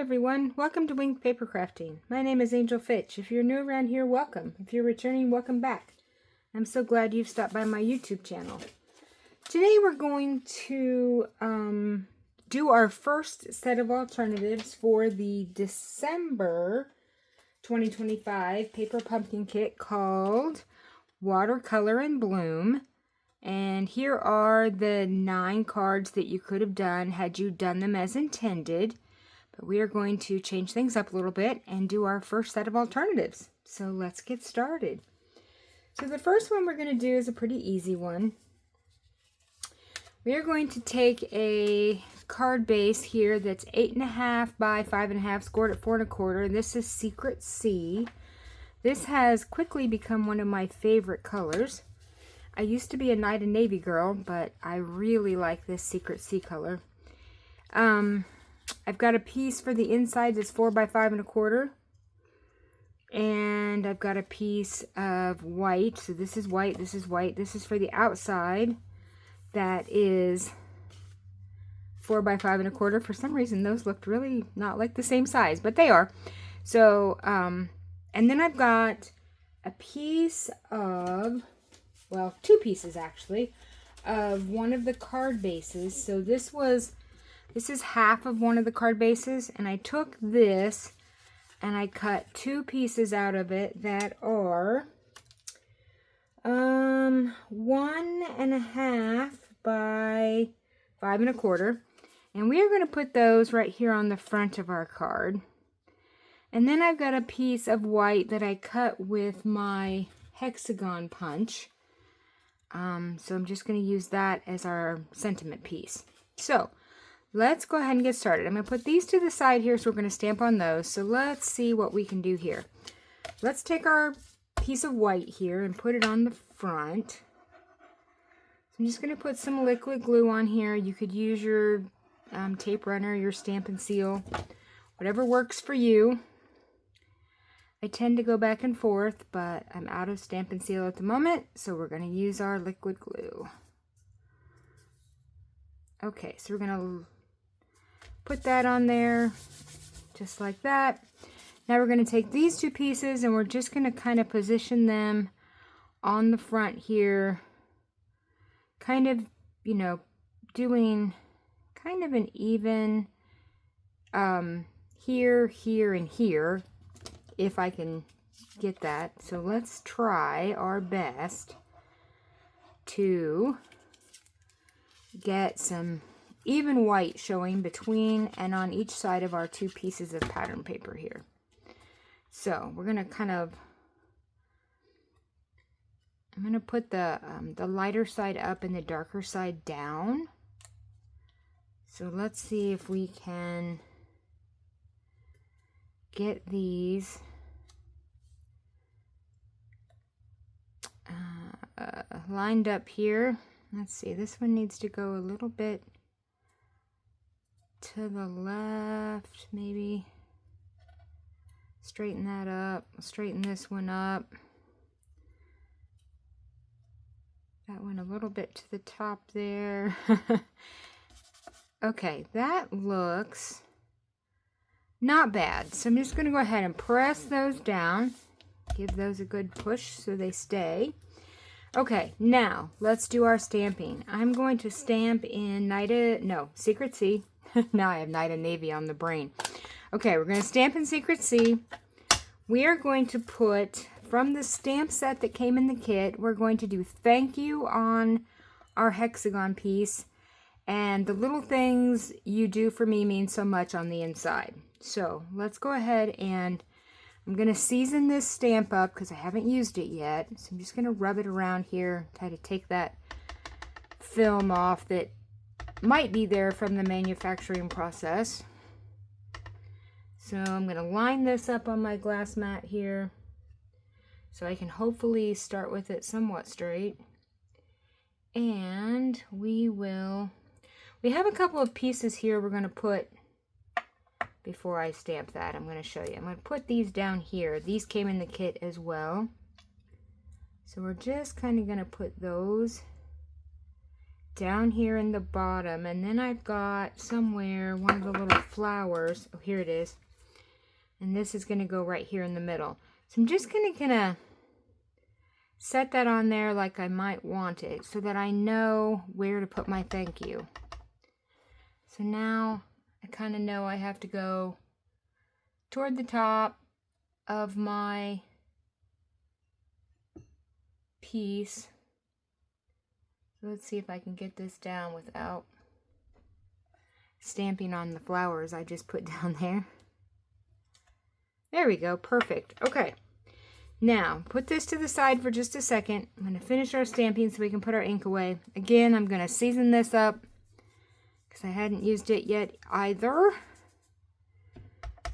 everyone, welcome to Winged Paper Crafting. My name is Angel Fitch. If you're new around here, welcome. If you're returning, welcome back. I'm so glad you've stopped by my YouTube channel. Today we're going to do our first set of alternatives for the December 2025 paper pumpkin kit called Watercolor and Bloom. And here are the 9 cards that you could have done had you done them as intended. But we are going to change things up a little bit and do our first set of alternatives. So let's get started. So the first one we're going to do is a pretty easy one. We are going to take a card base here that's 8.5 by 5.5, scored at 4 1/4. This is Secret Sea. This has quickly become one of my favorite colors. I used to be a Night and Navy girl, but I really like this Secret Sea color. I've got a piece for the inside that's 4 by 5 1/4. And I've got a piece of white. So this is white, this is white. This is for the outside. That is 4 by 5 1/4. For some reason, those looked really not like the same size, but they are. So, and then I've got a piece of, well, 2 pieces actually, of one of the card bases. So this is half of one of the card bases, and I took this and I cut 2 pieces out of it that are 1.5 by 5 1/4, and we are going to put those right here on the front of our card. And then I've got a piece of white that I cut with my hexagon punch. So I'm just going to use that as our sentiment piece. So let's go ahead and get started. I'm going to put these to the side here, so we're going to stamp on those. So let's see what we can do here. Let's take our piece of white here and put it on the front. So I'm just going to put some liquid glue on here. You could use your tape runner, your stamp and seal, whatever works for you. I tend to go back and forth, but I'm out of stamp and seal at the moment, so we're going to use our liquid glue. Okay, so we're going to put that on there, just like that. Now we're going to take these 2 pieces and we're just going to kind of position them on the front here, kind of, you know, doing kind of an even here, here, and here, if I can get that. So let's try our best to get some even white showing between and on each side of our 2 pieces of pattern paper here. So we're going to kind of, I'm going to put the lighter side up and the darker side down. So let's see if we can get these lined up here. Let's see, this one needs to go a little bit to the left, maybe. Straighten that up. Straighten this one up. That one a little bit to the top there. Okay, that looks not bad. So I'm just going to go ahead and press those down. Give those a good push so they stay. Okay, now let's do our stamping. I'm going to stamp in Secret Sea. Now I have Night and Navy on the brain. Okay, we're going to stamp in Secret Sea. We are going to put, from the stamp set that came in the kit, we're going to do thank you on our hexagon piece. And the little things you do for me mean so much on the inside. So let's go ahead and I'm going to season this stamp up because I haven't used it yet. So I'm just going to rub it around here, try to take that film off that might be there from the manufacturing process. So I'm going to line this up on my glass mat here so I can hopefully start with it somewhat straight. And we have a couple of pieces here we're going to put. Before I stamp that, I'm going to show you. I'm going to put these down here. These came in the kit as well. So we're just kind of going to put those down here in the bottom, and then I've got somewhere one of the little flowers. Oh, here it is. And this is going to go right here in the middle. So I'm just going to kind of set that on there like I might want it so that I know where to put my thank you. So now I kind of know I have to go toward the top of my piece. So let's see if I can get this down without stamping on the flowers I just put down there. There we go, perfect. Okay, now put this to the side for just a second. I'm going to finish our stamping so we can put our ink away. Again, I'm going to season this up because I hadn't used it yet either.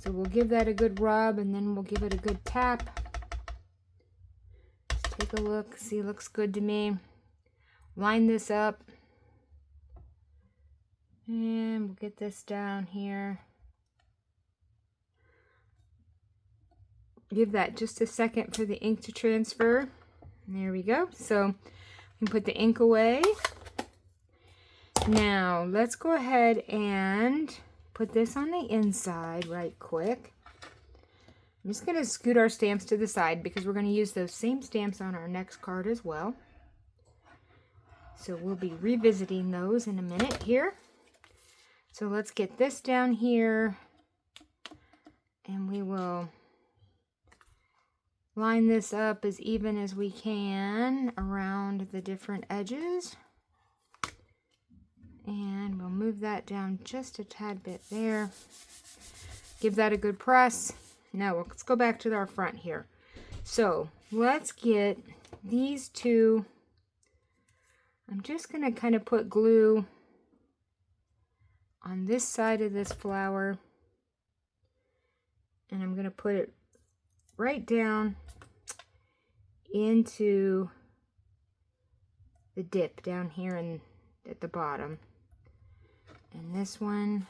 So we'll give that a good rub and then we'll give it a good tap. Just take a look, see, it looks good to me. Line this up. And we'll get this down here. Give that just a second for the ink to transfer. There we go. So we can put the ink away. Now let's go ahead and put this on the inside right quick. I'm just going to scoot our stamps to the side because we're going to use those same stamps on our next card as well. So we'll be revisiting those in a minute here. So let's get this down here and we will line this up as even as we can around the different edges. And we'll move that down just a tad bit there. Give that a good press. Now let's go back to our front here. So let's get these two. I'm just going to kind of put glue on this side of this flower. And I'm going to put it right down into the dip down here at the bottom. And this one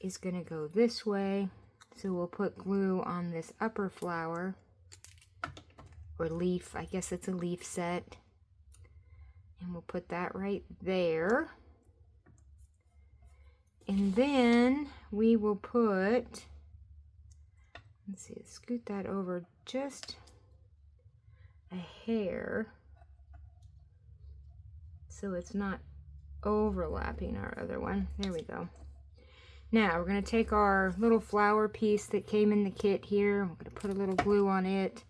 is going to go this way. So we'll put glue on this upper flower, or leaf. I guess it's a leaf set. And we'll put that right there. And then we will put, let's see, scoot that over just a hair so it's not overlapping our other one. There we go. Now we're going to take our little flower piece that came in the kit here. I'm going to put a little glue on it.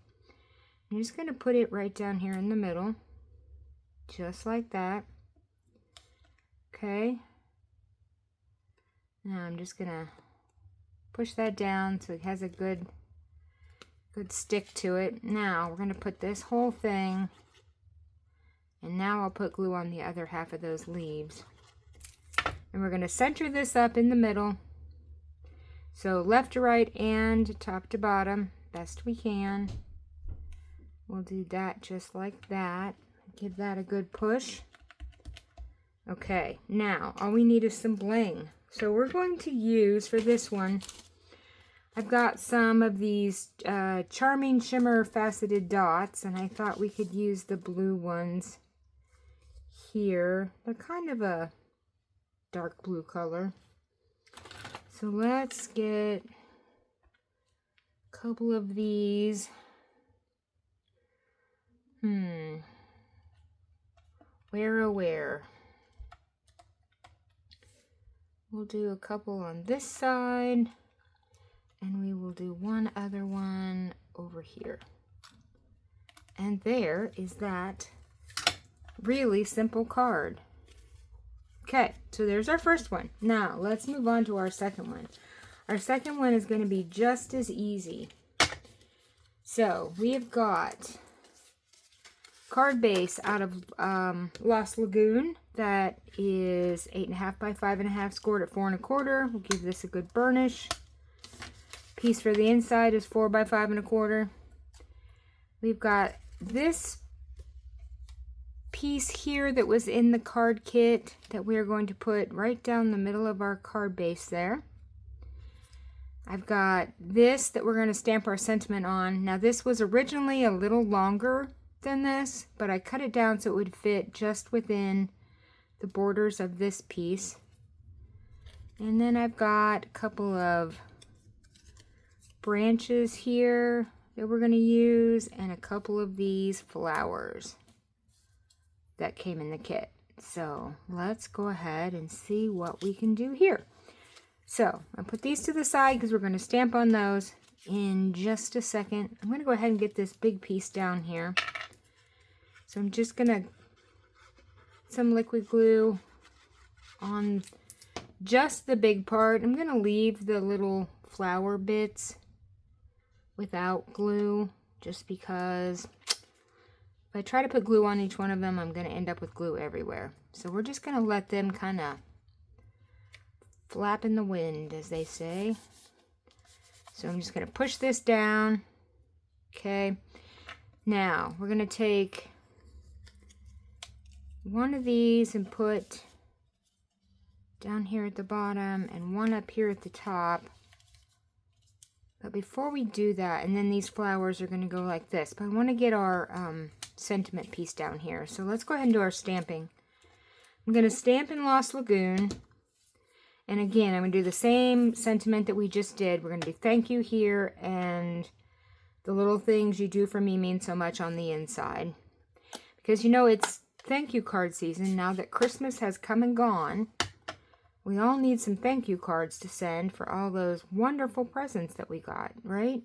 I'm just going to put it right down here in the middle, just like that. Okay. Now I'm just going to push that down so it has a good stick to it. Now we're going to put this whole thing, and now I'll put glue on the other half of those leaves. And we're going to center this up in the middle. So left to right and top to bottom, best we can. We'll do that just like that. Give that a good push. Okay, now all we need is some bling. So we're going to use, for this one, I've got some of these Charming Shimmer Faceted Dots, and I thought we could use the blue ones here. They're kind of a dark blue color. So let's get a couple of these. Where oh where? We'll do a couple on this side, and we will do one other one over here. And there is that really simple card. Okay, so there's our first one. Now, let's move on to our second one. Our second one is going to be just as easy. So, we've got card base out of Lost Lagoon that is 8.5 by 5.5, scored at 4 1/4. We'll give this a good burnish. Piece for the inside is 4 by 5 1/4. We've got this piece here that was in the card kit that we are going to put right down the middle of our card base there. I've got this that we're going to stamp our sentiment on. Now this was originally a little longer than this, but I cut it down so it would fit just within the borders of this piece. And then I've got a couple of branches here that we're going to use, and a couple of these flowers that came in the kit. So let's go ahead and see what we can do here. So I'll put these to the side because we're going to stamp on those in just a second. I'm going to go ahead and get this big piece down here. So I'm just going to some liquid glue on just the big part. I'm going to leave the little flower bits without glue just because if I try to put glue on each one of them, I'm going to end up with glue everywhere. So we're just going to let them kind of flap in the wind, as they say. So I'm just going to push this down. Okay. Now we're going to take one of these and put down here at the bottom and one up here at the top. But before we do that, and then these flowers are going to go like this, but I want to get our sentiment piece down here. So let's go ahead and do our stamping. I'm going to stamp in Lost Lagoon. And again, I'm going to do the same sentiment that we just did. We're going to do thank you here, and the little things you do for me mean so much on the inside. Because, you know, it's thank you card season. Now that Christmas has come and gone, we all need some thank you cards to send for all those wonderful presents that we got, right?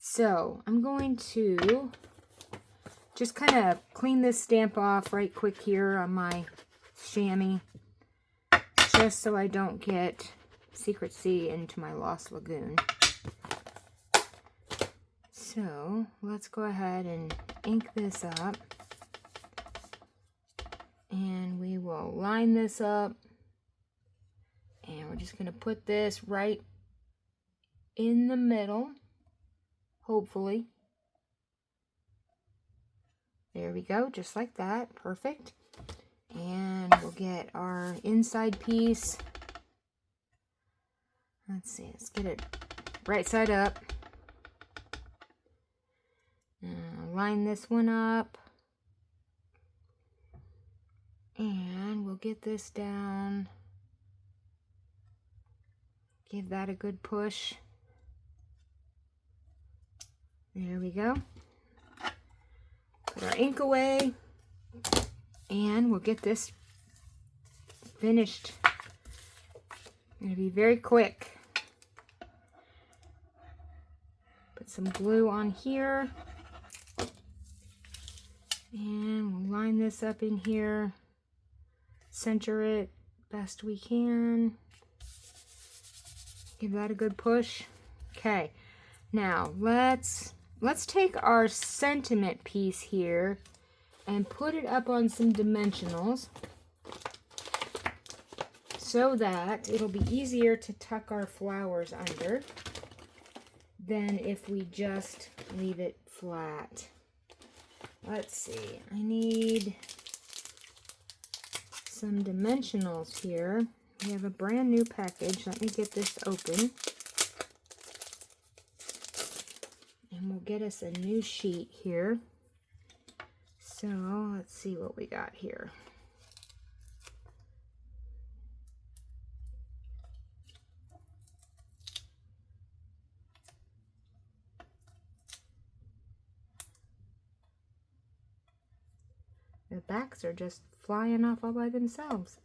So I'm going to just kind of clean this stamp off right quick here on my chamois, just so I don't get Secret Sea into my Lost Lagoon. So let's go ahead and ink this up. And we will line this up. And we're just going to put this right in the middle, hopefully. There we go, just like that. Perfect. And we'll get our inside piece. Let's see, let's get it right side up. Line this one up. And we'll get this down. Give that a good push. There we go. Put our ink away. And we'll get this finished. I'm going to be very quick. Put some glue on here. And we'll line this up in here. Center it best we can. Give that a good push. Okay. Now let's take our sentiment piece here and put it up on some dimensionals so that it'll be easier to tuck our flowers under than if we just leave it flat. Let's see, I need some dimensionals here. We have a brand new package. Let me get this open. And we'll get us a new sheet here. So let's see what we got here. The backs are just flying off all by themselves.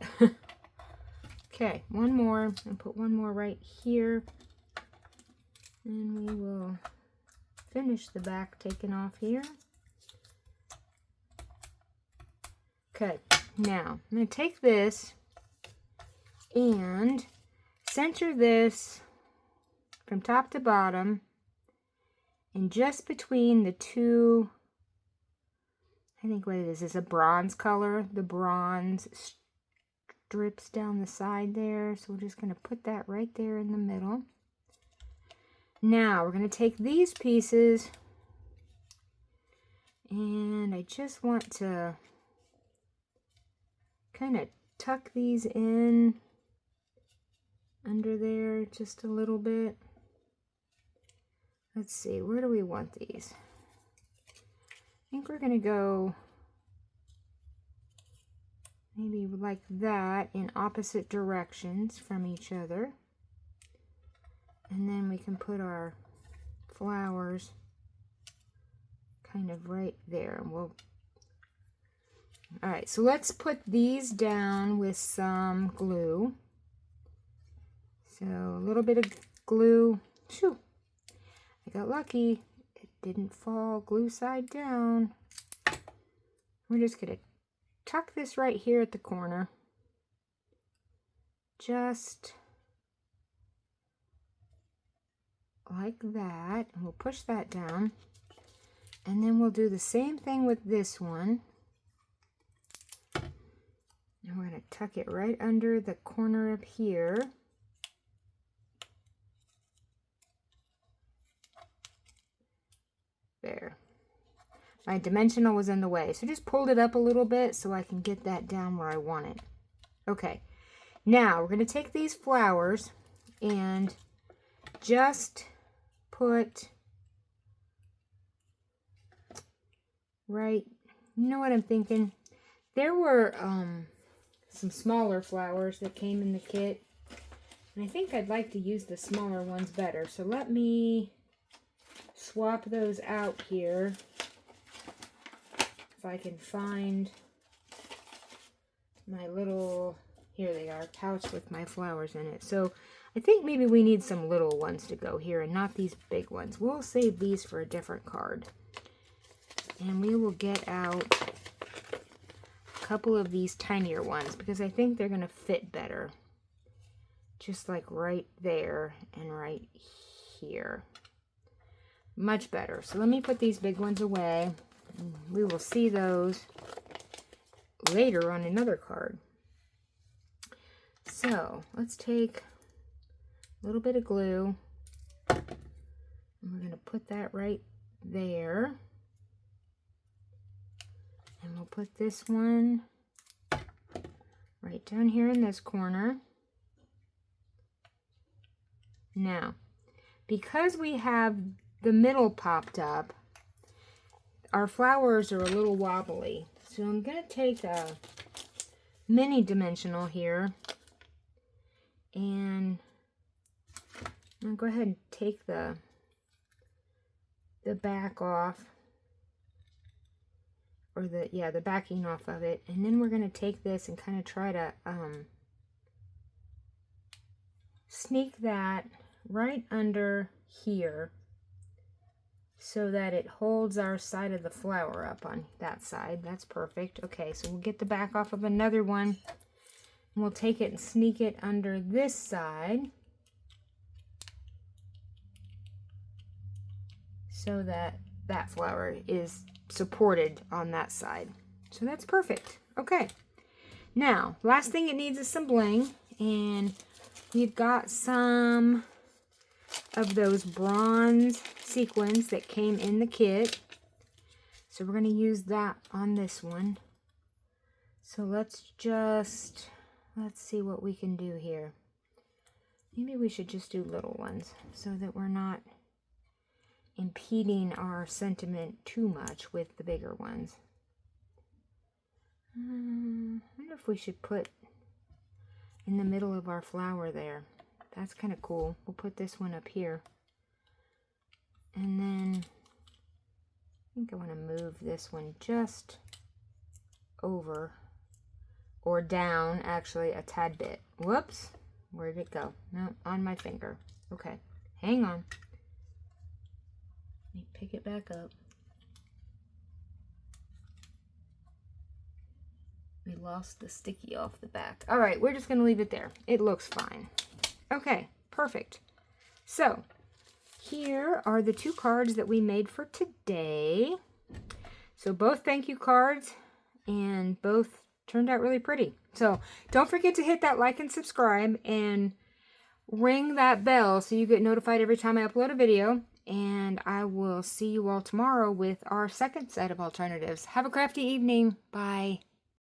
Okay, one more, and put one more right here. And we will finish the back taken off here. Okay, now I'm going to take this and center this from top to bottom and just between the two, I think what it is a bronze color. The bronze strips down the side there. So we're just going to put that right there in the middle. Now we're going to take these pieces and I just want to kind of tuck these in under there just a little bit. Let's see, where do we want these? I think we're going to go maybe like that in opposite directions from each other. And then we can put our flowers kind of right there. And we'll... Alright, so let's put these down with some glue. So a little bit of glue. Shoo! I got lucky. It didn't fall glue side down. We're just going to tuck this right here at the corner. Just like that. And we'll push that down. And then we'll do the same thing with this one. And we're going to tuck it right under the corner up here. There. My dimensional was in the way, so just pulled it up a little bit so I can get that down where I want it. Okay, now we're going to take these flowers and just put right, you know what I'm thinking? There were some smaller flowers that came in the kit, and I think I'd like to use the smaller ones better, so let me swap those out here if I can find my little, here they are, pouch with my flowers in it. So I think maybe we need some little ones to go here and not these big ones. We'll save these for a different card. And we will get out a couple of these tinier ones because I think they're going to fit better. Just like right there and right here. Much better. So let me put these big ones away. We will see those later on another card. So let's take a little bit of glue and we're going to put that right there. And we'll put this one right down here in this corner. Now, because we have the middle popped up, our flowers are a little wobbly. So I'm going to take a mini dimensional here and I'll go ahead and take the back off, or the backing off of it, and then we're going to take this and kind of try to sneak that right under here so that it holds our side of the flower up on that side. That's perfect. Okay, so we'll get the back off of another one and we'll take it and sneak it under this side so that that flower is supported on that side. So that's perfect. Okay, now last thing it needs is some bling, and we've got some of those bronze sequins that came in the kit, so we're going to use that on this one. So let's see what we can do here. Maybe we should just do little ones so that we're not impeding our sentiment too much with the bigger ones. I wonder if we should put in the middle of our flower there. That's kind of cool. We'll put this one up here. And then I think I want to move this one just over or down, actually, a tad bit. Whoops. Where did it go? No, on my finger. Okay, hang on. Let me pick it back up. We lost the sticky off the back. All right, we're just going to leave it there. It looks fine. Okay, perfect. So, here are the two cards that we made for today. So, both thank you cards, and both turned out really pretty. So, don't forget to hit that like and subscribe, and ring that bell so you get notified every time I upload a video. And I will see you all tomorrow with our second set of alternatives. Have a crafty evening. Bye.